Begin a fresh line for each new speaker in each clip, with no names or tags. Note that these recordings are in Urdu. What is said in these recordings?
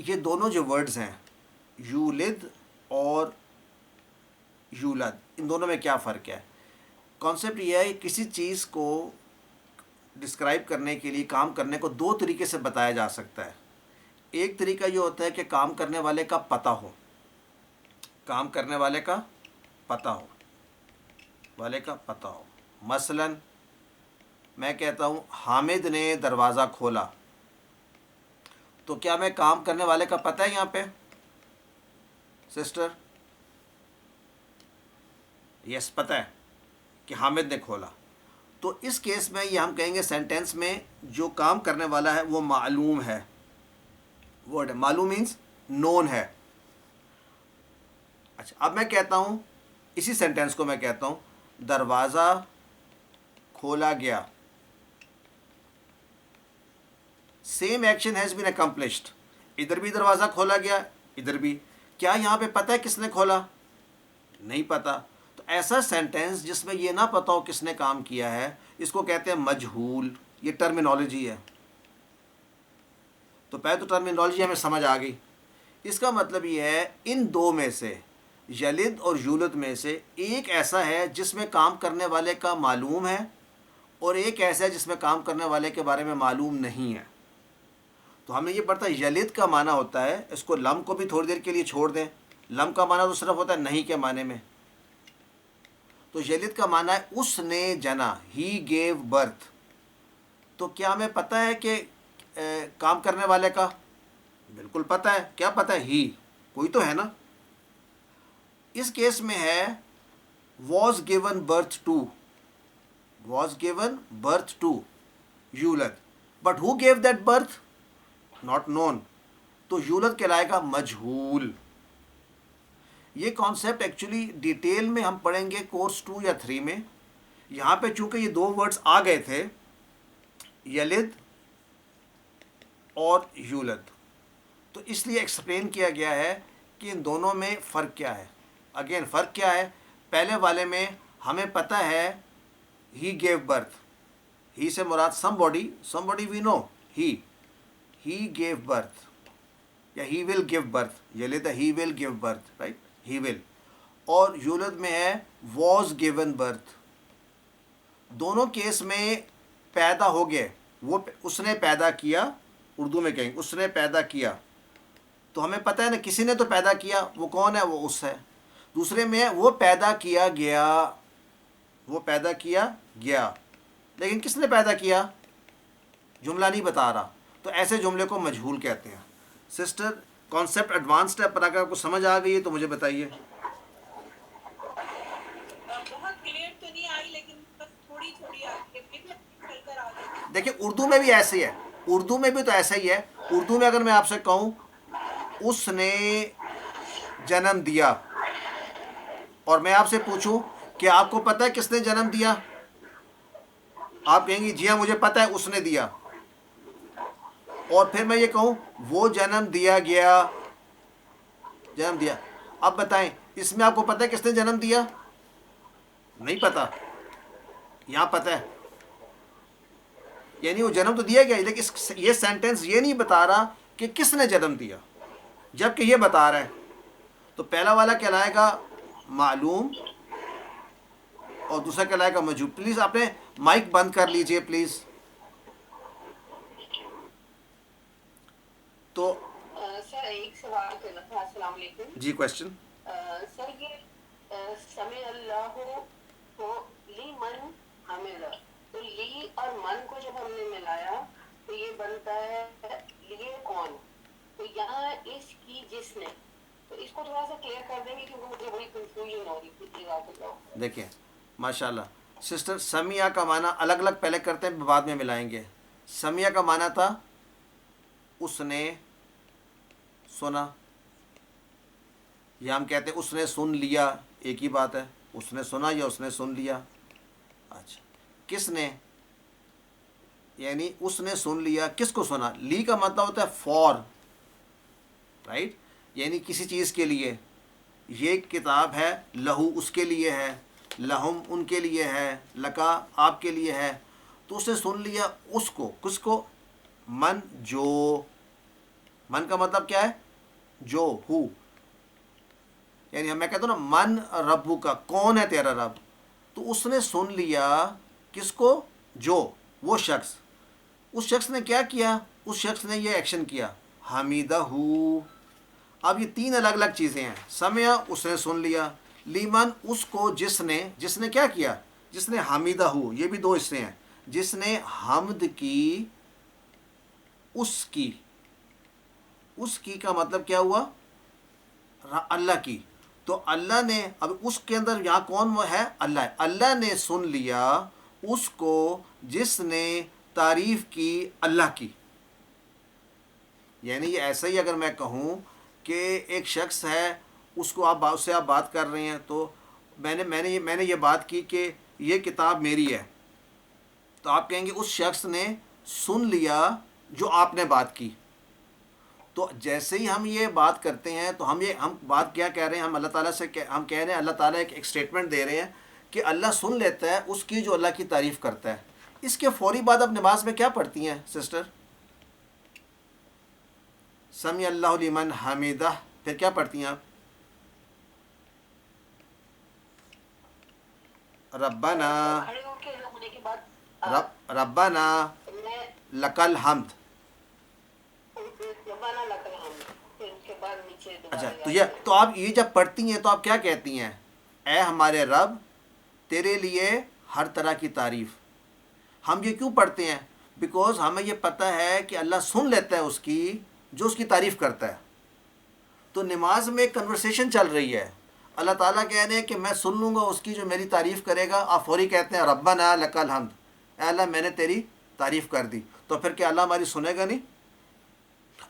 یہ دونوں جو ورڈز ہیں یولد اور یولد، ان دونوں میں کیا فرق ہے؟ کانسیپٹ یہ ہے کہ کسی چیز کو ڈسکرائب کرنے کے لیے کام کرنے کو دو طریقے سے بتایا جا سکتا ہے. ایک طریقہ یہ ہوتا ہے کہ کام کرنے والے کا پتہ ہو، کام کرنے والے کا پتہ ہو، والے کا پتہ ہو. مثلا میں کہتا ہوں حامد نے دروازہ کھولا، تو کیا میں کام کرنے والے کا پتہ ہے یہاں پہ سسٹر؟ یس پتہ ہے کہ حامد نے کھولا. تو اس کیس میں یہ ہم کہیں گے سینٹینس میں جو کام کرنے والا ہے وہ معلوم ہے. ورڈ ہے معلوم مینس نون ہے. اچھا اب میں کہتا ہوں اسی سینٹینس کو میں کہتا ہوں دروازہ کھولا گیا. Same action has been accomplished. ادھر بھی دروازہ کھولا گیا، ادھر بھی. کیا یہاں پہ پتہ ہے کس نے کھولا؟ نہیں پتہ. تو ایسا سینٹینس جس میں یہ نہ پتہ ہو کس نے کام کیا ہے، اس کو کہتے ہیں مجہول. یہ ٹرمینالوجی ہے. تو پہلے تو ٹرمینالوجی ہمیں سمجھ آ گئی. اس کا مطلب یہ ہے ان دو میں سے، یلد اور یولد میں سے ایک ایسا ہے جس میں کام کرنے والے کا معلوم ہے، اور ایک ایسا ہے جس میں کام کرنے والے کے بارے میں معلوم نہیں ہے. تو ہمیں یہ پڑھتا ہے یلد کا معنی ہوتا ہے، اس کو لم کو بھی تھوڑی دیر کے لیے چھوڑ دیں، لم کا معنی تو صرف ہوتا ہے نہیں کے معنی میں. تو یلد کا معنی ہے اس نے جنا، ہی گیو برتھ. تو کیا ہمیں پتہ ہے کہ کام کرنے والے کا؟ بالکل پتہ ہے. کیا پتہ ہے؟ ہی، کوئی تو ہے نا. اس کیس میں ہے was given birth to, was given birth to یولد. But who gave that birth? Not known. تو یولد کہلائے گا مجہول. یہ کانسیپٹ ایکچولی ڈیٹیل میں ہم پڑھیں گے کورس 2 یا 3 میں. یہاں پہ چونکہ یہ دو ورڈز آ گئے تھے یلد اور یولد، تو اس لیے ایکسپلین کیا گیا ہے کہ ان دونوں میں فرق کیا ہے. اگین فرق کیا ہے؟ پہلے والے میں ہمیں پتہ ہے ہی گیو برتھ. ہی سے مراد some body we know. He gave birth یا ہی ول گیو برتھ. یلد he will give birth, right, he will. اور یولد میں ہے واز گیون برتھ. دونوں کیس میں پیدا ہو گئے، وہ اس نے پیدا کیا. اردو میں کہیں اس نے پیدا کیا، تو ہمیں پتہ ہے نا کسی نے تو پیدا کیا. وہ کون ہے؟ وہ اس ہے. دوسرے میں ہے وہ پیدا کیا گیا، وہ پیدا کیا گیا. لیکن کس نے پیدا کیا؟ جملہ نہیں بتا رہا. تو ایسے جملے کو مجہول کہتے ہیں. سسٹر کانسیپٹ ایڈوانسڈ ہے، پر اگر آپ کو سمجھ آ گئی ہے تو مجھے بتائیے.
بہت کلیئر تو نہیں آئی، لیکن بس تھوڑی تھوڑی آگے چل کر آگے.
دیکھیں اردو میں بھی ایسے ہی ہے، اردو میں بھی تو ایسا ہی ہے. اردو میں اگر میں آپ سے کہوں اس نے جنم دیا، اور میں آپ سے پوچھوں کہ آپ کو پتہ ہے کس نے جنم دیا؟ آپ کہیں گی جی ہاں مجھے پتہ ہے اس نے دیا. اور پھر میں یہ کہوں وہ جنم دیا گیا، جنم دیا. اب بتائیں اس میں آپ کو پتہ ہے کس نے جنم دیا؟ نہیں پتہ. یہاں پتہ ہے، یعنی وہ جنم تو دیا گیا، لیکن یہ سینٹینس یہ نہیں بتا رہا کہ کس نے جنم دیا، جبکہ یہ بتا رہا ہے. تو پہلا والا کہلائے گا معلوم اور دوسرا کہلائے گا مجہول. پلیز آپ نے مائک بند کر لیجئے پلیز. تو
سر ایک سوال کرنا تھا. السلام علیکم.
جی کوشچن.
سر یہ سمع اللہ کو لی من حمد، تو لی اور من کو جب ہم نے ملایا تو یہ بنتا ہے لیے کون. تو یہاں اس کی جس نے، تو اس کو تھوڑا سا کلیئر کر دیں گے کیونکہ مجھے بڑی کنفیوژن ہو رہی تھی.
دیکھیں ماشاء اللہ سسٹر، سمیہ کا معنی الگ الگ پہلے کرتے ہیں بعد میں ملائیں گے. سمیہ کا معنی تھا اس نے سنا، یا ہم کہتے ہیں اس نے سن لیا. ایک ہی بات ہے، اس نے سنا یا اس نے سن لیا. اچھا کس نے، یعنی اس نے سن لیا. کس کو سنا؟ لی کا مطلب ہوتا ہے فار، رائٹ، یعنی کسی چیز کے لیے. یہ کتاب ہے، لہو اس کے لیے ہے، لہم ان کے لیے ہے، لکا آپ کے لیے ہے. تو اس نے سن لیا اس کو. کس کو؟ من جو. من کا مطلب کیا ہے؟ جو، ہو. یعنی میں کہتا ہوں نا من ربو کا، کون ہے تیرا رب؟ تو اس نے سن لیا کس کو؟ جو، وہ شخص. اس شخص نے کیا کیا؟ اس شخص نے یہ ایکشن کیا، حمیدہ ہو. اب یہ تین الگ الگ چیزیں ہیں. سمعہ اس نے سن لیا، لیمن اس کو جس نے کیا کیا؟ جس نے حمیدہ ہو. یہ بھی دو حصے ہیں. جس نے حمد کی، اس کی کا مطلب کیا ہوا؟ اللہ کی. تو اللہ نے، اب اس کے اندر یہاں کون ہے؟ اللہ ہے. اللہ نے سن لیا اس کو جس نے تعریف کی اللہ کی. یعنی یہ ایسا ہی اگر میں کہوں کہ ایک شخص ہے، اس سے آپ بات کر رہے ہیں، تو میں نے یہ بات کی کہ یہ کتاب میری ہے، تو آپ کہیں گے اس شخص نے سن لیا جو آپ نے بات کی. تو جیسے ہی ہم یہ بات کرتے ہیں تو ہم بات کیا کہہ رہے ہیں؟ ہم اللہ تعالیٰ سے ہم کہہ رہے ہیں، اللہ تعالیٰ ایک اسٹیٹمنٹ دے رہے ہیں کہ اللہ سن لیتا ہے اس کی جو اللہ کی تعریف کرتا ہے. اس کے فوری بعد اب نماز میں کیا پڑھتی ہیں سسٹر؟ سمیع اللہ لمن حمیدہ. پھر کیا پڑھتی ہیں آپ؟ ربنا،
کھڑے ہو کے ہونے کے بعد
ربنا
میں
لکل حمد.
ربنا لک الحمد، پھر اس کے بعد نیچے
اچھا،
دوبارہ
تو آپ یہ جب پڑھتی ہیں تو آپ کیا کہتی ہیں؟ اے ہمارے رب، تیرے لیے ہر طرح کی تعریف. ہم یہ کیوں پڑھتے ہیں؟ بیکوز ہمیں یہ پتہ ہے کہ اللہ سن لیتا ہے اس کی جو اس کی تعریف کرتا ہے. تو نماز میں ایک کنورسیشن چل رہی ہے. اللہ تعالیٰ کہہ رہے ہیں کہ میں سن لوں گا اس کی جو میری تعریف کرے گا. آپ فوری کہتے ہیں ربنا لک الحمد، اے اللہ میں نے تیری تعریف کر دی. تو پھر کیا اللہ ہماری سنے گا نہیں؟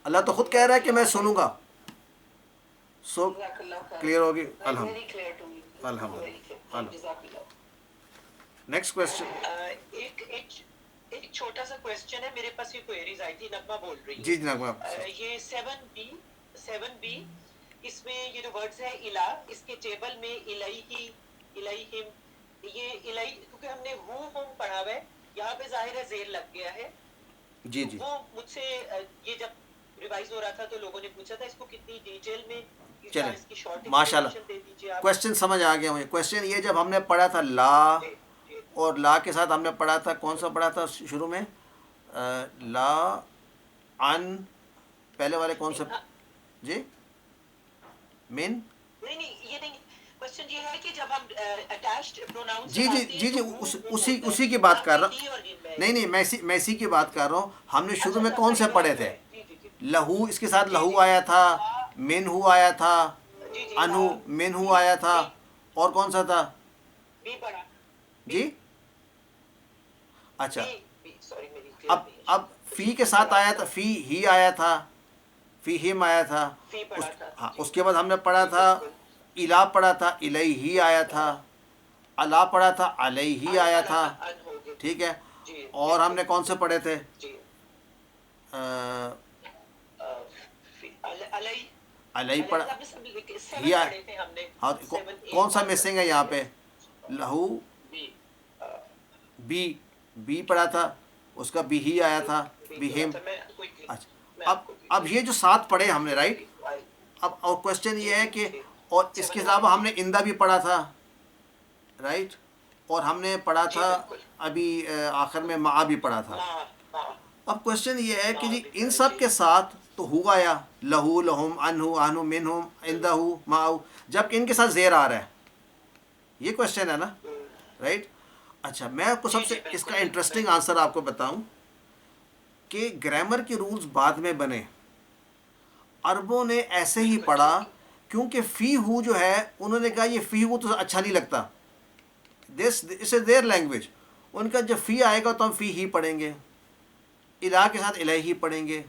اللہ تو خود کہہ رہا ہے کہ میں سنوں گا. سو کلیئر ہوگی؟ الحمد الحمد. Next question.
ایک چھوٹا سا کویسچن ہے میرے پاس. یہ کوئریز آئی تھی، نغمہ بول رہی ہے.
جی نغمہ.
یہ 7B اس میں یہ جو ورڈز ہے الہ، اس کے ٹیبل میں الہی، الہم، یہ الہی کیونکہ ہم نے ہم پڑھا ہوا ہے، یہاں پہ ظاہر ہے زیر لگ گیا ہے.
جی جی.
وہ مجھ سے یہ جب ریوائز ہو رہا تھا تو لوگوں نے پوچھا تھا اس کو کتنی ڈیٹیل میں
چلیں ماشاء اللہ کویسچن سمجھ آ گیا مجھے. کویسچن یہ جب ہم نے پڑھا تھا لا، اور لا کے ساتھ ہم نے پڑھا تھا کون سا پڑھا تھا شروع میں؟ لا ان، پہلے والے کون سا؟ جی مین.
نہیں یہ نہیں، کویسچن یہ ہے کہ جب ہم اٹیچڈ پروناؤن
جی جی جی جی اسی کی بات کر رہا ہوں. نہیں میں اسی کی بات کر رہا ہوں. ہم نے شروع میں کون سے پڑھے تھے؟ لہو، اس کے ساتھ لہو آیا تھا، منہو آیا تھا، انہو منہو آیا تھا، اور کون سا تھا؟ جی اچھا. اب فی کے ساتھ آیا تھا، فی ہی آیا تھا، فی ہم آیا تھا. ہاں اس کے بعد ہم نے پڑھا تھا الہ، پڑھا تھا الیہ آیا تھا، اللہ پڑھا تھا علیہ آیا تھا. ٹھیک ہے. اور ہم نے کون سے پڑھے تھے؟ علیہ پڑھا. ہاں کون سا مسنگ ہے یہاں پہ؟ لہو بی پڑھا تھا، اس کا بھی ہی آیا تھا، بھی ہم. اچھا اب یہ جو 7 پڑھے ہم نے، رائٹ. اب اور کویسچن یہ ہے کہ اور اس کے علاوہ ہم نے اندہ بھی پڑھا تھا، رائٹ. اور ہم نے پڑھا تھا ابھی آخر میں مع بھی پڑھا تھا. اب کویسچن یہ ہے کہ جی ان سب کے ساتھ تو ہو آیا، لہو، لہم، انہو، آنہو، منہم، اندہو، معہو، جبکہ ان کے ساتھ زیر آ رہا ہے. یہ کویسچن ہے نا، رائٹ. اچھا میں آپ کو سب سے اس کا انٹرسٹنگ آنسر آپ کو بتاؤں کہ گرامر کے رولز بعد میں بنے. عربوں نے ایسے ہی پڑھا کیونکہ فی ہو جو ہے انہوں نے کہا یہ فی ہو تو اچھا نہیں لگتا، دس از دیئر لینگویج. ان کا جب فی آئے گا تو ہم فی ہی پڑھیں گے، الہ کے ساتھ الہ ہی پڑھیں گے.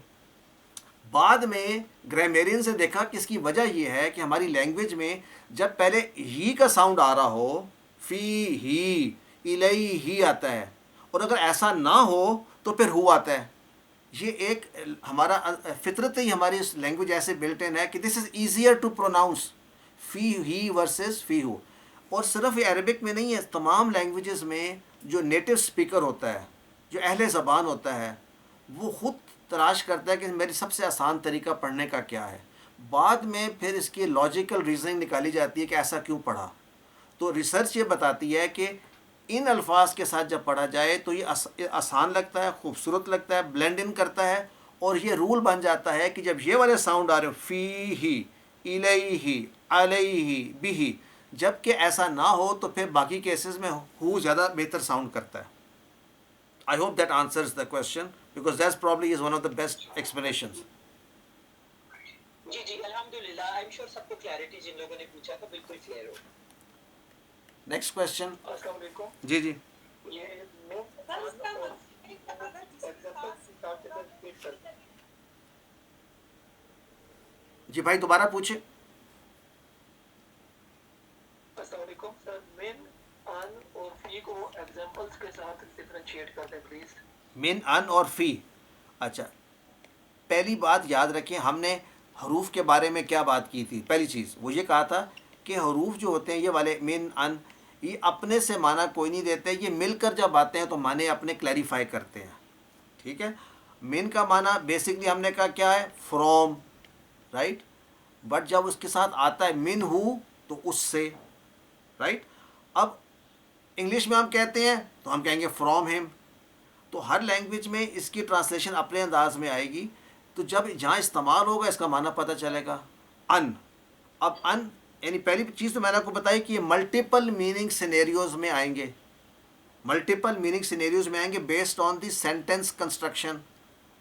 بعد میں گرامیرین سے دیکھا کہ اس کی وجہ یہ ہے کہ ہماری لینگویج میں جب پہلے ہی کا ساؤنڈ آ رہا ہو، فی ہی، الیہ ہی آتا ہے، اور اگر ایسا نہ ہو تو پھر ہو آتا ہے. یہ ایک ہمارا فطرت ہی ہماری اس لینگویج ایسے بلٹ ان ہے کہ دس از ایزیئر ٹو پروناؤنس، فی ہی ورسز فی ہو. اور صرف یہ عربک میں نہیں ہے، تمام لینگویجز میں جو نیٹو اسپیکر ہوتا ہے، جو اہل زبان ہوتا ہے، وہ خود تلاش کرتا ہے کہ میری سب سے آسان طریقہ پڑھنے کا کیا ہے. بعد میں پھر اس کی لاجیکل ریزننگ نکالی جاتی ہے کہ ایسا کیوں پڑھا. تو ریسرچ یہ بتاتی ہے کہ ان الفاظ کے ساتھ جب پڑھا جائے تو یہ آسان لگتا ہے, خوبصورت لگتا ہے, بلینڈ ان کرتا ہے, اور یہ رول بن جاتا ہے کہ جب یہ والے ساؤنڈ آ رہے ہو فی ہی, الیہ, علیہ, بھی, جب کہ ایسا نہ ہو تو پھر باقی کیسز میں ہو زیادہ بہتر ساؤنڈ کرتا ہے. I hope that answers the question because that's probably is one of the best explanations.
جی جی الحمدللہ, آئی ایم شیور سب کو کلیئرٹی جن لوگوں نے پوچھا تھا بالکل کلیئر ہو.
Next question.
السلام علیکم.
جی جی
یہ
جی بھائی دوبارہ پوچھیں.
السلام علیکم سر, مین ان اور فی کو ایگزامپلس کے ساتھ ڈفرینشیٹ کر دیں پلیز.
من, ان اور فی. اچھا, پہلی بات یاد رکھیں ہم نے حروف کے بارے میں کیا بات کی تھی. پہلی چیز وہ یہ کہا تھا کہ حروف جو ہوتے ہیں یہ والے من, ان, یہ اپنے سے معنی کوئی نہیں دیتے, یہ مل کر جب آتے ہیں تو معنی اپنے کلیریفائی کرتے ہیں. ٹھیک ہے. من کا معنی بیسکلی ہم نے کہا کیا ہے, فرام, رائٹ. بٹ جب اس کے ساتھ آتا ہے من ہو تو اس سے, رائٹ. اب انگلش میں ہم کہتے ہیں تو ہم کہیں گے فرام ہم. تو ہر لینگویج میں اس کی ٹرانسلیشن اپنے انداز میں آئے گی. تو جب جہاں استعمال ہوگا اس کا معنی پتہ چلے گا. ان, اب ان یعنی پہلی چیز تو میں نے آپ کو بتائی کہ یہ ملٹیپل میننگ سینیریوز میں آئیں گے. ملٹیپل میننگ سینیریوز میں آئیں گے based on the sentence construction,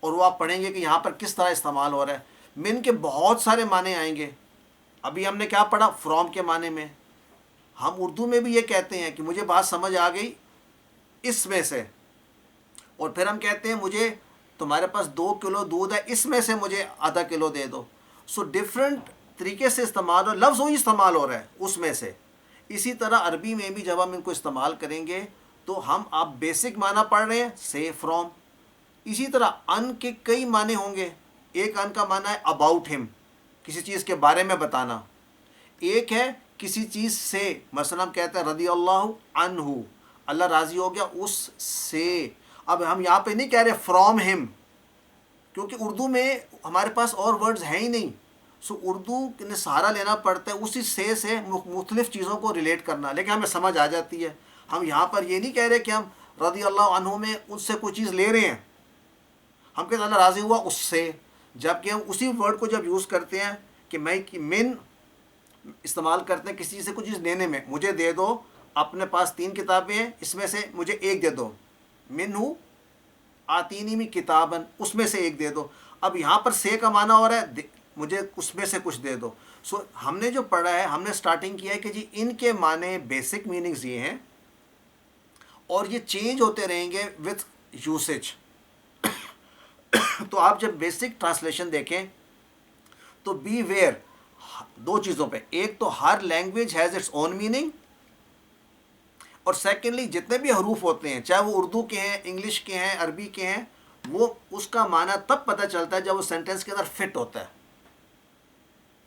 اور وہ آپ پڑھیں گے کہ یہاں پر کس طرح استعمال ہو رہا ہے. من کے بہت سارے معنی آئیں گے. ابھی ہم نے کیا پڑھا, فرام کے معنی میں. ہم اردو میں بھی یہ کہتے ہیں کہ مجھے بات سمجھ آ گئی اس میں سے, اور پھر ہم کہتے ہیں مجھے تمہارے پاس 2 کلو دودھ ہے, اس میں سے مجھے ½ کلو دے دو. سو ڈفرینٹ طریقے سے استعمال ہو, لفظ وہی استعمال ہو رہا ہے اس میں سے. اسی طرح عربی میں بھی جب ہم ان کو استعمال کریں گے تو ہم آپ بیسک معنی پڑھ رہے ہیں سے, فرام. اسی طرح ان کے کئی معنی ہوں گے. ایک ان کا معنی ہے اباؤٹ ہم, کسی چیز کے بارے میں بتانا. ایک ہے کسی چیز سے, مثلا ہم کہتے ہیں رضی اللہ عنہ, اللہ راضی ہو گیا اس سے. اب ہم یہاں پہ نہیں کہہ رہے فرام ہم, کیونکہ اردو میں ہمارے پاس اور ورڈز ہیں ہی نہیں. سو اردو نے سہارا لینا پڑتا ہے اسی سے مختلف چیزوں کو ریلیٹ کرنا, لیکن ہمیں سمجھ آ جاتی ہے. ہم یہاں پر یہ نہیں کہہ رہے کہ ہم رضی اللہ عنہ میں اس سے کوئی چیز لے رہے ہیں. ہم کہتے ہیں اللہ راضی ہوا اس سے, جبکہ ہم اسی ورڈ کو جب یوز کرتے ہیں کہ میں من استعمال کرتے ہیں کسی چیز سے کچھ چیز لینے میں, مجھے دے دو, اپنے پاس 3 کتابیں ہیں اس میں سے مجھے ایک دے دو. من ہوں آتینی میں کتابن, اس میں سے ایک دے دو. اب یہاں پر سے کا معنی ہو رہا ہے مجھے اس میں سے کچھ دے دو. سو ہم نے جو پڑھا ہے, ہم نے سٹارٹنگ کیا ہے کہ جی ان کے معنی بیسک میننگز یہ ہیں, اور یہ چینج ہوتے رہیں گے وتھ یوسیج. تو آپ جب بیسک ٹرانسلیشن دیکھیں تو بی ویئر 2 چیزوں پہ. ایک تو ہر language has its own meaning, اور سیکنڈلی جتنے بھی حروف ہوتے ہیں چاہے وہ اردو کے ہیں, انگلش کے ہیں, عربی کے ہیں, وہ اس کا معنی تب پتہ چلتا ہے جب وہ سینٹینس کے اندر فٹ ہوتا ہے.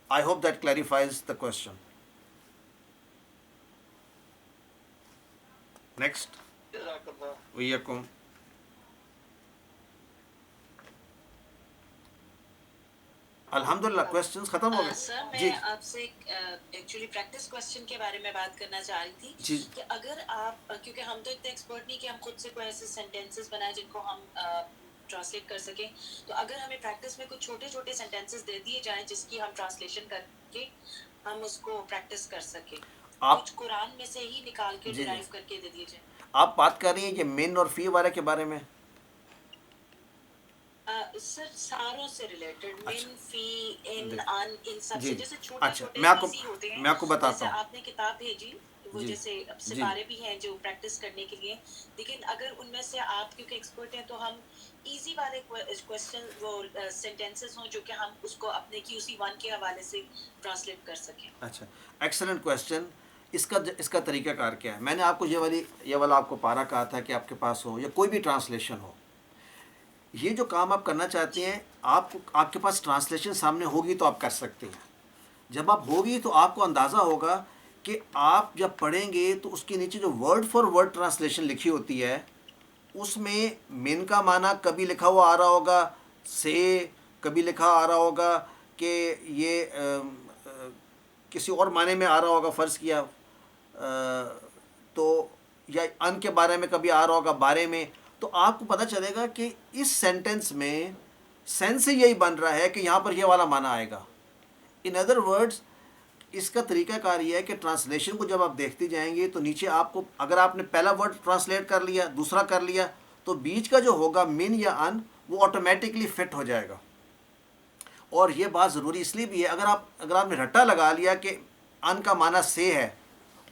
I hope that clarifies the question. Next. Welcome. الحمدللہ کوشچنز ختم ہو گئے.
سر
جی
میں آپ سے ایکچولی پریکٹس کوشچن کے بارے میں بات کرنا چاہ رہی تھی
جی
کہ اگر آپ, کیونکہ ہم تو اتنے ایکسپرٹ نہیں کہ ہم خود سے کوئی ایسے سینٹینسز بنائیں جن کو ہم ٹرانسلیٹ کر سکیں, تو اگر ہمیں پریکٹس میں کچھ چھوٹے چھوٹے سینٹینسز دے دیے جائیں جس کی ہم ٹرانسلیشن کر کے ہم اس کو پریکٹس کر سکیں,
آپ
کچھ قرآن میں سے ہی نکال کے
جی
ڈرائیو کر کے دے دیے جائیں.
آپ بات کر رہی ہیں کہ مین اور فی والے کے بارے میں.
سر ساروں سے ریلیٹڈ,
اچھا.
من, فی, ان,
جی
ان, ان سب
جی
سے,
جی.
جیسے چھوٹے
اچھا
چھوٹے
میں آپ کو
ایزی ہوتے ہیں.
میں آپ کو بتاتا
جیسے
ہوں.
آپ نے کتاب بھیجی وہ
جی
جیسے
جی
سپارے بھی ہیں جو پریکٹس کرنے کے لیے, لیکن اگر ان میں سے آپ کیونکہ ایکسپرٹ ہیں تو ہم ایزی والے کوشچن وہ سینٹینسز ہوں جو کہ ہم اس کو اپنے QC1 کے حوالے سے ٹرانسلیٹ کر سکیں.
اچھا ایکسلنٹ کوشچن. اس کا طریقہ کار کیا ہے؟ میں نے آپ کو یہ والا آپ کو پارا کہا تھا کہ آپ کے پاس ہو یا کوئی بھی ٹرانسلیشن ہو, یہ جو کام آپ کرنا چاہتے ہیں آپ کے پاس ٹرانسلیشن سامنے ہوگی تو آپ کر سکتے ہیں. جب آپ ہوگی تو آپ کو اندازہ ہوگا کہ آپ جب پڑھیں گے تو اس کے نیچے جو ورڈ فار ورڈ ٹرانسلیشن لکھی ہوتی ہے اس میں من کا معنی کبھی لکھا ہوا آ رہا ہوگا سے کبھی لکھا آ رہا ہوگا کہ یہ کسی اور معنی میں آ رہا ہوگا، فرض کیا تو یا ان کے بارے میں کبھی آ رہا ہوگا بارے میں، تو آپ کو پتہ چلے گا کہ اس سینٹنس میں سینس یہی بن رہا ہے کہ یہاں پر یہ والا معنی آئے گا. ان ادر ورڈز اس کا طریقہ کار یہ ہے کہ ٹرانسلیشن کو جب آپ دیکھتے جائیں گے تو نیچے آپ کو اگر آپ نے پہلا ورڈ ٹرانسلیٹ کر لیا، دوسرا کر لیا، تو بیچ کا جو ہوگا من یا ان وہ آٹومیٹکلی فٹ ہو جائے گا. اور یہ بات ضروری اس لیے بھی ہے، اگر آپ نے رٹا لگا لیا کہ ان کا معنی سے ہے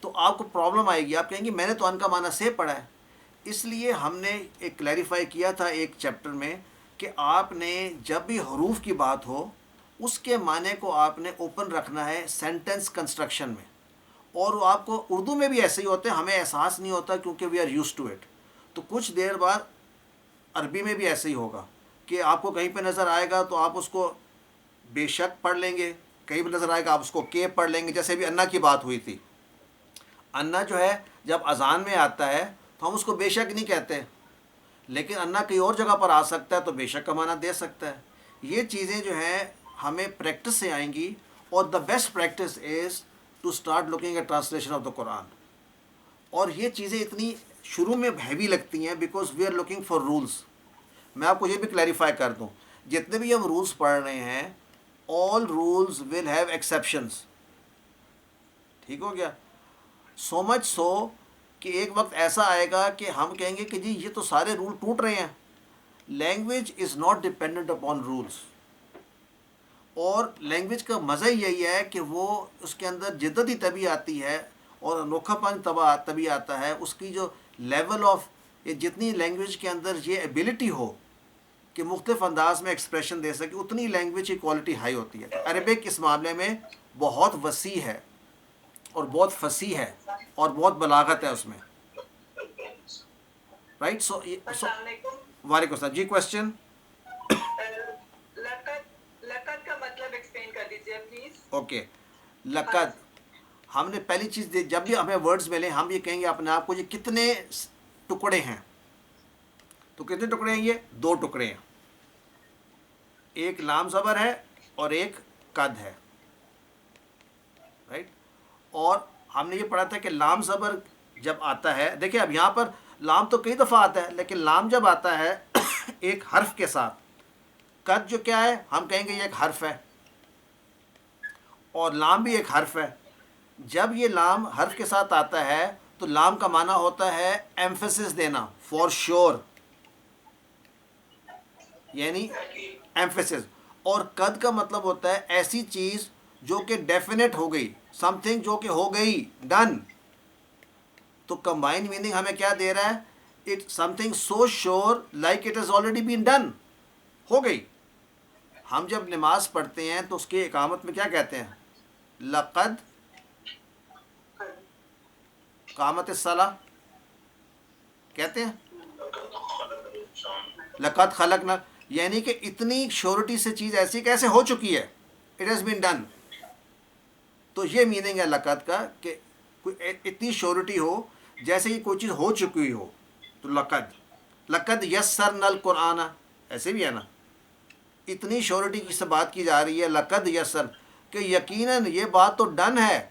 تو آپ کو پرابلم آئے گی. آپ کہیں گے میں نے تو ان کا معنی سے پڑھا ہے. اس لیے ہم نے ایک کلیریفائی کیا تھا ایک چیپٹر میں کہ آپ نے جب بھی حروف کی بات ہو اس کے معنی کو آپ نے اوپن رکھنا ہے سینٹنس کنسٹرکشن میں. اور وہ آپ کو اردو میں بھی ایسے ہی ہوتے ہیں، ہمیں احساس نہیں ہوتا کیونکہ we are used to it. تو کچھ دیر بعد عربی میں بھی ایسے ہی ہوگا کہ آپ کو کہیں پہ نظر آئے گا تو آپ اس کو بے شک پڑھ لیں گے، کہیں پہ نظر آئے گا آپ اس کو کے پڑھ لیں گے. جیسے بھی انا کی بات ہوئی تھی، انا جو ہے جب اذان میں آتا ہے تو ہم اس کو بے شک نہیں کہتے، لیکن انا کہیں اور جگہ پر آ سکتا ہے تو بے شک کا معنی دے سکتا ہے. یہ چیزیں جو ہیں ہمیں پریکٹس سے آئیں گی. اور the best practice is to start looking at translation of the قرآن. اور یہ چیزیں اتنی شروع میں ہیوی لگتی ہیں because we are looking for rules. میں آپ کو یہ بھی کلیریفائی کر دوں، جتنے بھی ہم رولس پڑھ رہے ہیں all rules will have exceptions. ٹھیک ہو گیا؟ سو مچ سو کہ ایک وقت ایسا آئے گا کہ ہم کہیں گے کہ جی یہ تو سارے رول ٹوٹ رہے ہیں. Language is not dependent upon rules. اور لینگویج کا مزہ یہی ہے کہ وہ اس کے اندر جدت ہی تبھی آتی ہے اور انوکھا پن تبھی آتا ہے. اس کی جو لیول آف جتنی لینگویج کے اندر یہ ایبلٹی ہو کہ مختلف انداز میں ایکسپریشن دے سکے، اتنی لینگویج کی کوالٹی ہائی ہوتی ہے. عربک اس معاملے میں بہت وسیع ہے اور بہت فصیح ہے اور بہت بلاغت ہے اس میں. رائٹ. سو
السلام علیکم.
وعلیکم السلام. جی کوشچن.
لقد کا مطلب ایکسپلین کر دیجیے پلیز.
اوکے. لقد ہم نے پہلی چیز جب بھی ہمیں ورڈز ملیں ہم یہ کہیں گے اپنے آپ کو یہ کتنے ٹکڑے ہیں. تو کتنے ٹکڑے ہیں؟ یہ 2 ٹکڑے ہیں. ایک لام زبر ہے اور ایک قد ہے. رائٹ. اور ہم نے یہ پڑھا تھا کہ لام زبر جب آتا ہے، دیکھیں اب یہاں پر لام تو کئی دفعہ آتا ہے لیکن لام جب آتا ہے ایک حرف کے ساتھ، قد جو کیا ہے ہم کہیں گے یہ ایک حرف ہے اور لام بھی ایک حرف ہے. جب یہ لام حرف کے ساتھ آتا ہے تو لام کا معنی ہوتا ہے ایمفیسس دینا، فور شور، یعنی ایمفیسس. اور قد کا مطلب ہوتا ہے ایسی چیز جو کہ ڈیفینیٹ ہو گئی، سم تھنگ جو کہ ہو گئی، ڈن. تو کمبائنڈ میننگ ہمیں کیا دے رہا ہے؟ It something so sure like it has already been done, ہو گئی. ہم جب نماز پڑھتے ہیں تو اس کی اقامت میں کیا کہتے ہیں؟ لقد قامت الصلاۃ کہتے ہیں، لقد خلقنا، یعنی کہ اتنی شیورٹی سے چیز ایسی کیسے ہو چکی ہے، اٹ ہیز بین ڈن. تو یہ میننگ ہے لقد کا کہ اتنی شیورٹی ہو جیسے کہ کوئی چیز ہو چکی ہو. تو لقد یسرنا القرآن، ایسے بھی ہے نا، اتنی شیورٹی کی سے بات کی جا رہی ہے لقد یسر، کہ یقیناً یہ بات تو ڈن ہے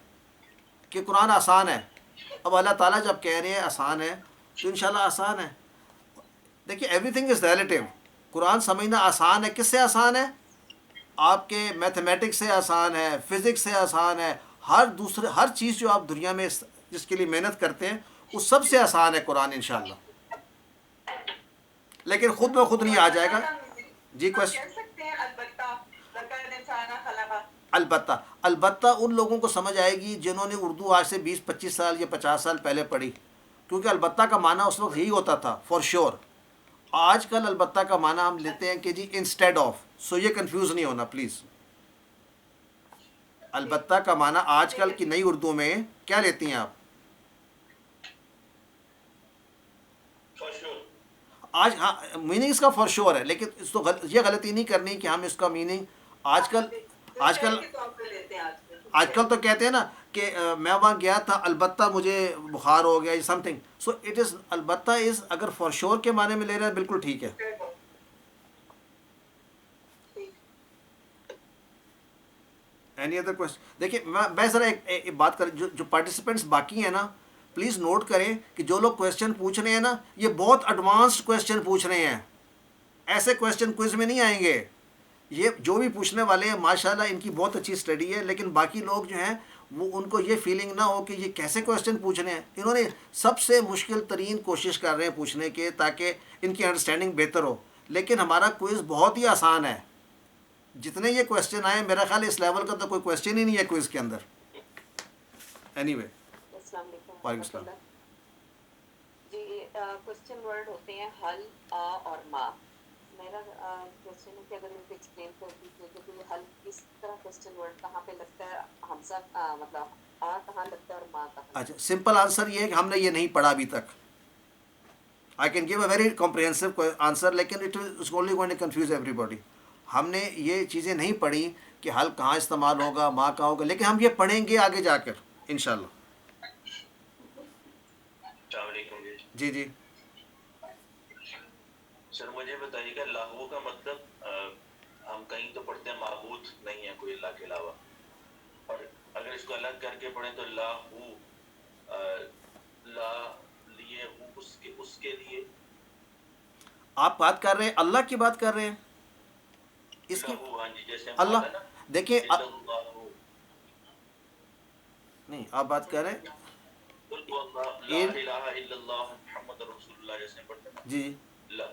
کہ قرآن آسان ہے. اب اللہ تعالیٰ جب کہہ رہے ہیں آسان ہے تو انشاءاللہ آسان ہے. دیکھیے ایوری تھنگ از ریلیٹیو. قرآن سمجھنا آسان ہے، کس سے آسان ہے؟ آپ کے میتھمیٹکس سے آسان ہے، فزکس سے آسان ہے، ہر چیز جو آپ دنیا میں جس کے لیے محنت کرتے ہیں اس سب سے آسان ہے قرآن انشاءاللہ. لیکن خود میں خود نہیں آ جائے گا. جی کوشچن.
کہہ سکتے ہیں البتہ لقد انسان خلقہ.
البتہ ان لوگوں کو سمجھ آئے گی جنہوں نے اردو آج سے 20-25 سال یا 50 سال پہلے پڑھی، کیونکہ البتہ کا معنی اس وقت یہی ہوتا تھا، فار شیور. آج کل البتہ کا معنی ہم لیتے ہیں کہ جی انسٹیڈ آف. سو یہ کنفیوز نہیں ہونا پلیز. البتہ کا معنی آج کل کی نئی اردو میں کیا لیتی ہیں آپ؟ آج ہاں میننگ اس کا فار شیور ہے، لیکن اس تو یہ غلطی نہیں کرنی کہ ہم اس کا میننگ آج کل تو کہتے ہیں نا کہ میں وہاں گیا تھا البتہ مجھے بخار ہو گیا some thing. So it is البتہ از اگر فار شیور کے معنی میں لے رہے ہیں بالکل ٹھیک ہے. Any other question? دیکھیے میں ذرا ایک بات کریں، جو پارٹیسپینٹس باقی ہیں نا، پلیز نوٹ کریں کہ جو لوگ کویشچن پوچھ رہے ہیں نا، یہ بہت ایڈوانسڈ کویشچن پوچھ رہے ہیں، ایسے کویشچن کوئز میں نہیں آئیں گے. یہ جو بھی پوچھنے والے ہیں ماشاءاللہ ان کی بہت اچھی اسٹڈی ہے، لیکن باقی لوگ جو ہیں وہ ان کو یہ فیلنگ نہ ہو کہ یہ کیسے کویشچن پوچھ رہے ہیں. انہوں نے سب سے مشکل ترین کوشش کر رہے ہیں پوچھنے کے تاکہ ان کی انڈرسٹینڈنگ بہتر ہو، لیکن ہمارا کوئز بہت ہی آسان ہے. جتنے یہ کویشچن آئے میرا خیال ہے اس لیول کا تو کوئی کویشچن ہی نہیں ہے کوئز کے اندر. Any way.
السلام علیکم.
وعلیکم السلام.
جی کوشچن ورڈ ہوتے ہیں حل، آ اور ما. میرا کوشچن ہے کہ اگر مجھے ایکسپلین کر دیجیے کہ یہ حل کس طرح کوشچن ورڈ کہاں پہ لگتا ہے، حمزہ مطلب آ کہاں لگتا ہے اور ما کہاں.
اچھا، سمپل آنسر یہ ہے کہ ہم نے یہ نہیں پڑھا ابھی تک. I can give a very comprehensive answer, لیکن it is only going to confuse everybody. ہم نے یہ چیزیں نہیں پڑھی کہ حل کہاں استعمال ہوگا، ما کہاں ہوگا، لیکن ہم یہ پڑھیں گے آگے جا کر انشاءاللہ.
السلام علیکم.
جی جی
سر مجھے بتائیے گا لاہو کا مطلب ہم کہیں تو پڑھتے ہیں معبود نہیں ہے کوئی اللہ کے علاوہ، اور اگر اس کو الگ کر کے پڑھیں تو لاہو لا لیے ہو اس کے لیے.
آپ بات کر رہے ہیں اللہ کی بات کر رہے ہیں اس کی.
لاہو، ہاں جی، جیسے
اللہ دیکھیں نہیں، آپ بات کر رہے ہیں
لا الہ الا اللہ محمد رسول اللہ جیسے پڑھتے ہیں
جی.
لا.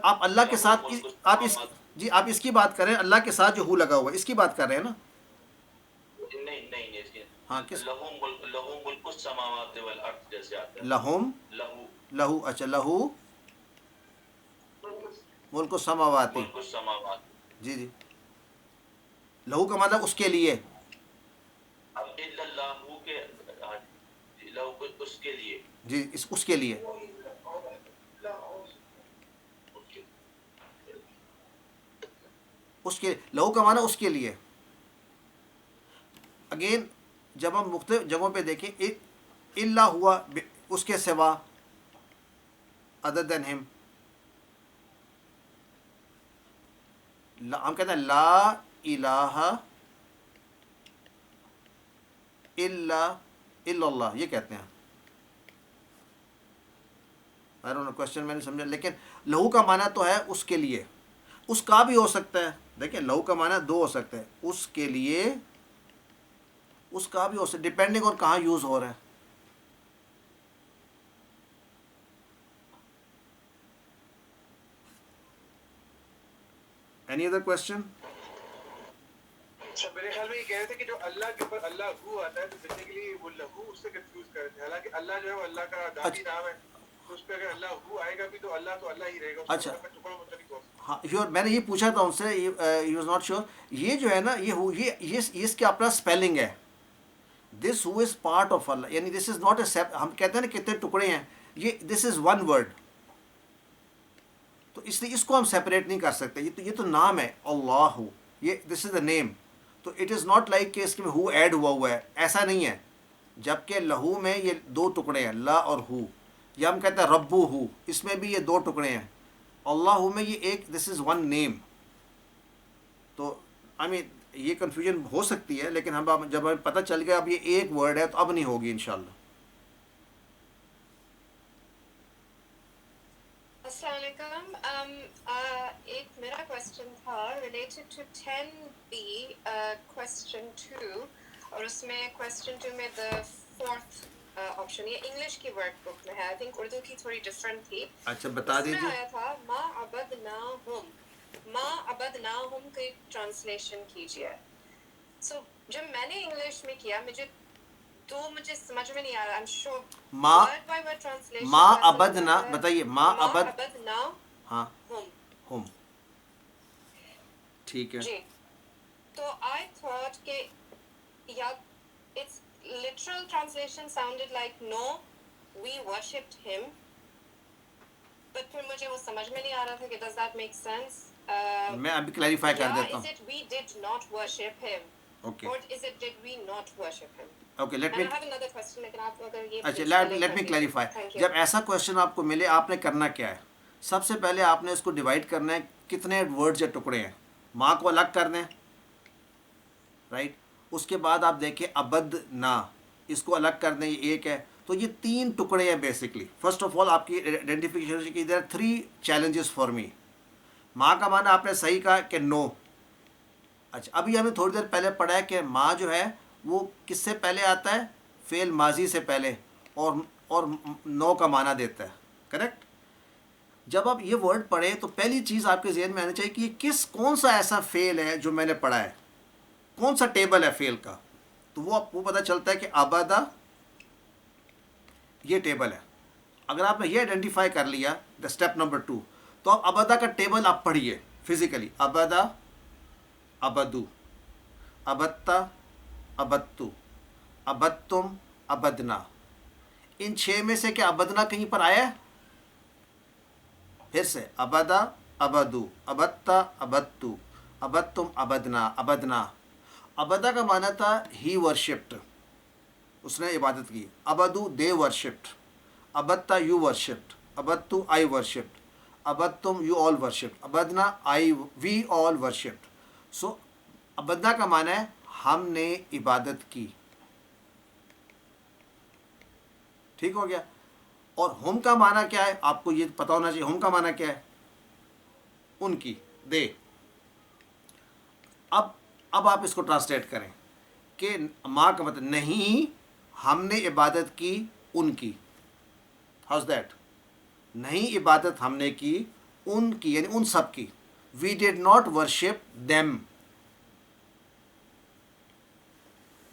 آپ اللہ کے ساتھ آپ اس جی آپ اس کی بات کر رہے ہیں، اللہ کے ساتھ جو ہو لگا ہوا ہے اس کی بات کر رہے ہیں نا.
نہیں
ہاں کس
لہو ملک السماوات والارض جیسے آتا ہے
لہم لہو. اچھا لہو ملک السماوات.
ملک السماوات.
جی جی لہو کا مطلب اس کے لیے.
اب الا اللہ کے لہو اس کے لیے.
جی اس کے لیے. اس کے لہو کا معنی اس کے لیے. اگین جب ہم مختلف جگہوں پہ دیکھیں اللہ ہوا اس کے سوا ادر دین ہم، ہم کہتے ہیں لا الہ الا اللہ، یہ کہتے ہیں. کوشچن میں نے سمجھا، لیکن لہو کا معنی تو ہے اس کے لیے. اس کا بھی ہو سکتا ہے، دیکھیں لہو کا معنی دو ہو سکتے ہیں، اس کے لیے، اس کا بھی ہو سکتا ہے، ڈپینڈنگ اور کہاں یوز ہو رہا ہے. Any other question?
اچھا، میرے خیال میں یہ کہہ رہے تھے کہ جو اللہ کے اوپر اللہ ہو آتا ہے تو بیسیکلی وہ لہو اس سے کنفیوز کر رہے تھے. حالانکہ اللہ جو ہے وہ اللہ کا ذاتی نام ہے، تو اس پہ اگر اللہ ہو آئے گا بھی تو اللہ ہی رہے گا.
اچھا
ٹکڑوں مطلب نہیں.
ہاں شیور، میں نے یہ پوچھا تھا ان سے، ہی واز ناٹ شیور. یہ جو ہے نا یہ اس کا اپنا اسپیلنگ ہے. دس ہو از پارٹ آف اللہ، یعنی دس از ناٹ اے، ہم کہتے ہیں نا کتنے ٹکڑے ہیں، یہ دس از ون ورڈ، تو اس لیے اس کو ہم سیپریٹ نہیں کر سکتے. یہ تو نام ہے اللہ، یہ دس از دا نیم. تو اٹ از ناٹ لائک کہ اس میں ہو ایڈ ہوا ہے، ایسا نہیں ہے. جبکہ لہو میں یہ دو ٹکڑے ہیں، لا اور ہو. یا ہم کہتے ہیں ربو ہو، اس میں بھی یہ دو ٹکڑے ہیں. اللہ میں یہ ایک، دس از ون نیم. تو آئی مین یہ کنفیوژن ہو سکتی ہے، لیکن ہم جب ہمیں پتہ چل گیا اب یہ ایک ورڈ ہے تو اب نہیں ہوگی انشاءاللہ.
السلام علیکم. ایک میرا کوشچن تھا ریلیٹڈ ٹو 10B کوشچن 2، اور اس میں کوشچن 2 میں دا فورتھ آپشن، یہ انگلش کی ورڈ بک میں ہے، آئی تھنک اردو کی تھوڑی ڈفرینٹ تھی.
اچھا بتا
اس میں
دیجیے.
آیا تھا ما عبدناہم کی ٹرانسلیشن کیجیے. سو جب میں نے انگلش میں کیا مجھے سمجھ میں نہیں آ رہا. I'm sure word by word translation
ما عبدنا، بتائیے ما
عبدنا
ہاں ہم، ٹھیک ہے
جی. تو I thought کہ یا its literal translation sounded like no we worshipped him, but پھر مجھے وہ سمجھ میں نہیں آ رہا تھا کہ does that make sense.
میں ابھی کلیریفائی کر دیتا ہوں.
Is it we did not worship him,
okay
or is it did we not worship him.
Okay let
And
me
I have another question, لیکن آپ اگر یہ
اچھا لیٹ می کلیریفائی. جب ایسا کوشچن آپ کو ملے آپ نے کرنا کیا ہے؟ سب سے پہلے آپ نے اس کو ڈیوائڈ کرنا ہے کتنے ورڈز یا ٹکڑے ہیں. ماں کو الگ کر دیں، رائٹ. اس کے بعد آپ دیکھیں ابدنا، اس کو الگ کر دیں، یہ ایک ہے. تو یہ 3 ٹکڑے ہیں بیسکلی. فرسٹ آف آل آپ کی آئیڈینٹیفیکیشن کی دیر 3 چیلنجز فار می. ماں کا معنی آپ نے صحیح کہا کہ نو. اچھا ابھی ہمیں تھوڑی دیر پہلے پڑھا ہے کہ ماں جو ہے وہ کس سے پہلے آتا ہے؟ فعل ماضی سے پہلے، اور نو کا معنی دیتا ہے. کریکٹ. جب آپ یہ ورڈ پڑھیں تو پہلی چیز آپ کے ذہن میں آنی چاہیے کہ یہ کون سا ایسا فعل ہے جو میں نے پڑھا ہے، کون سا ٹیبل ہے فعل کا. تو وہ آپ کو پتہ چلتا ہے کہ ابدا یہ ٹیبل ہے. اگر آپ نے یہ آئیڈینٹیفائی کر لیا دا اسٹیپ نمبر 2، تو آپ ابدا کا ٹیبل آپ پڑھیے فزیکلی. ابدا، ابدو، ابتا، ابتو، ابتم، ابدنا. ان 6 میں سے کیا ابدنا کہیں پر آیا ہے؟ پھر سے ابدا، ابدو، ابتا، ابتو، ابتم، ابدنا، ابدنا. ابدا کا معنی تھا ہی ورشپڈ، اس نے عبادت کی. ابدو دے ورشپڈ، ابتا یو ورشپڈ، ابتو آئی ورشپڈ، ابتم یو آل ورشپڈ، ابدنا آئی وی آل ورشپڈ. سو ابدنا کا معنی ہے ہم نے عبادت کی. ٹھیک ہو گیا. اور ہم کا معنی کیا ہے؟ آپ کو یہ پتہ ہونا چاہیے ہم کا معنی کیا ہے. ان کی، دے. اب آپ اس کو ٹرانسلیٹ کریں کہ ماں کا مطلب نہیں ہم نے عبادت کی ان کی. How's that? نہیں عبادت ہم نے کی ان کی، یعنی ان سب کی. We did not worship them.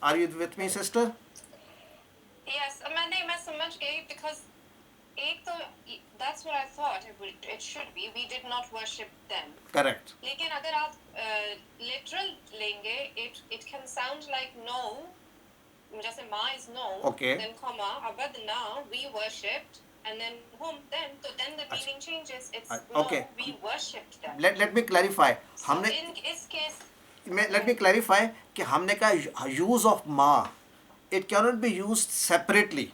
Are you with me sister?
Yes, میں سمجھ گئی because ایک تو that's what I thought it should be. We did not worship them.
Correct.
لیکن اگر آپ literal لیں گے it can sound like no, جیسے ما is no,
Okay.
then comma abadna we worshipped, and then hum then, so then the meaning changes. It's
Okay.
no, we worshipped them.
Let me clarify. ہم
So
نے
in اس case
لیٹ می کلیریفائی کہ ہم نے کہا یوز آف ماں it can't be used separately.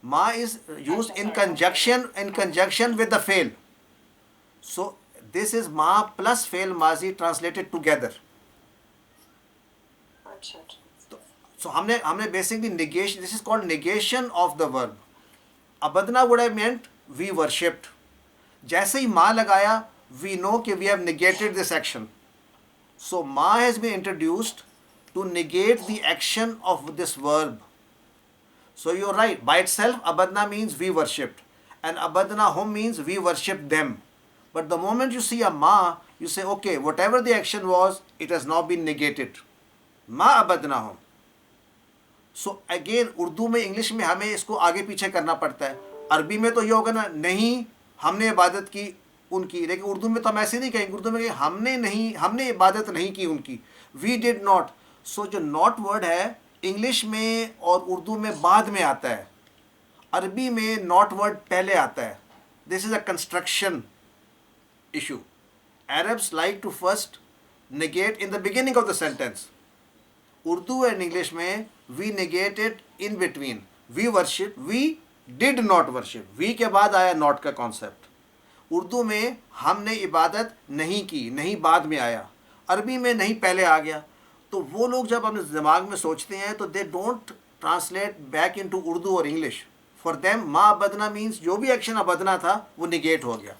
ماں is used in conjunction with the فعل. سو دس از ماں پلس فعل ماضی ٹرانسلیٹڈ ٹوگیدر.
اچھا
سو ہم نے basically negation, this is called negation of the verb. ابدنا would have meant we worshipped. جیسے ہی ماں لگایا وی نو کہ we have negated this action. So ma has been introduced to negate the action of this verb. So you're right. By itself, abadna means we worshipped, and abadna hum means we worshipped them. But the moment you see a ma, you say, okay, whatever the action was, it has now been negated. Ma abadna hum. So again, Urdu میں انگلش میں ہمیں اس کو آگے پیچھے کرنا پڑتا ہے. عربی میں تو یہ ہوگا نا نہیں ہم نے عبادت کی ان کی، لیکن اردو میں تو ہم ایسے نہیں کہیں گے. اردو میں کہیں ہم نے عبادت نہیں کی ان کی. وی ڈڈ ناٹ. سو جو ناٹ ورڈ ہے انگلش میں اور اردو میں بعد میں آتا ہے، عربی میں ناٹ ورڈ پہلے آتا ہے. This is a construction issue. Arabs like to first negate in the beginning of the sentence. Urdu and English میں we negated in between. We worship, we did not worship. We کے بعد آیا ناٹ کا کانسیپٹ. اردو میں ہم نے عبادت نہیں کی، نہیں بعد میں آیا. عربی میں نہیں پہلے آ گیا. تو وہ لوگ جب اپنے دماغ میں سوچتے ہیں تو they don't translate back into Urdu اور انگلش. فار دیم ما ابدنا مینس جو بھی ایکشن ابدنا تھا وہ نگیٹ ہو گیا.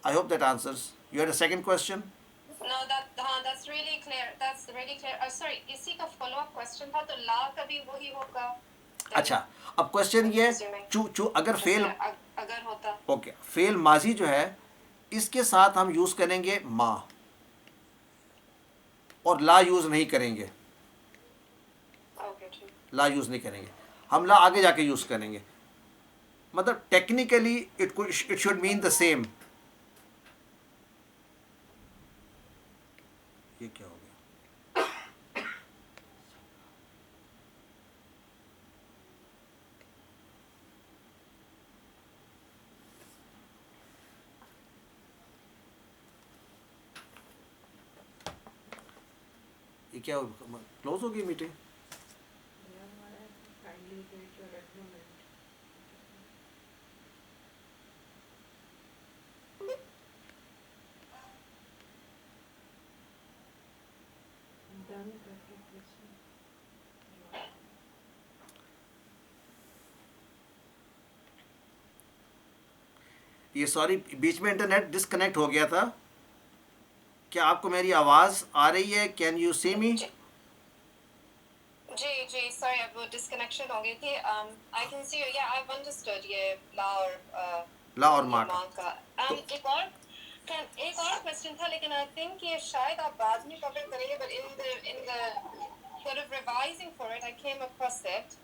آئی hope that answers. You had a second question.
No, that's really clear. That's really clear. Sorry, اسی کا follow up question تھا تو لا کا بھی وہی ہوگا.
اچھا اب کوشچن یہ ہے اگر فعل
اگر ہوتا
اوکے فعل ماضی جو ہے اس کے ساتھ ہم یوز کریں گے ما اور لا یوز نہیں کریں گے.
اوکے ٹھیک.
لا یوز نہیں کریں گے ہم. لا آگے جا کے یوز کریں گے. مطلب technically it should mean the same. یہ کیا ہو گیا؟ یہ کیا کلوز ہو گئی میٹنگ؟ یہ سوری بیچ میں انٹرنیٹ ڈسکنیکٹ ہو گیا تھا. کیا آپ کو میری آواز آ رہی ہے؟ Can you see me?
جی سوری اب وہ ڈسکنیکشن ہو گئی تھی. آئی کین سی یا آئی انڈرسٹوڈ یہ لا اور
ماں
کا. ایک اور کوشچن تھا لیکن آئی تھنک یہ شاید آپ بعد میں کور کریں گے, but in the sort of revising for it I came across it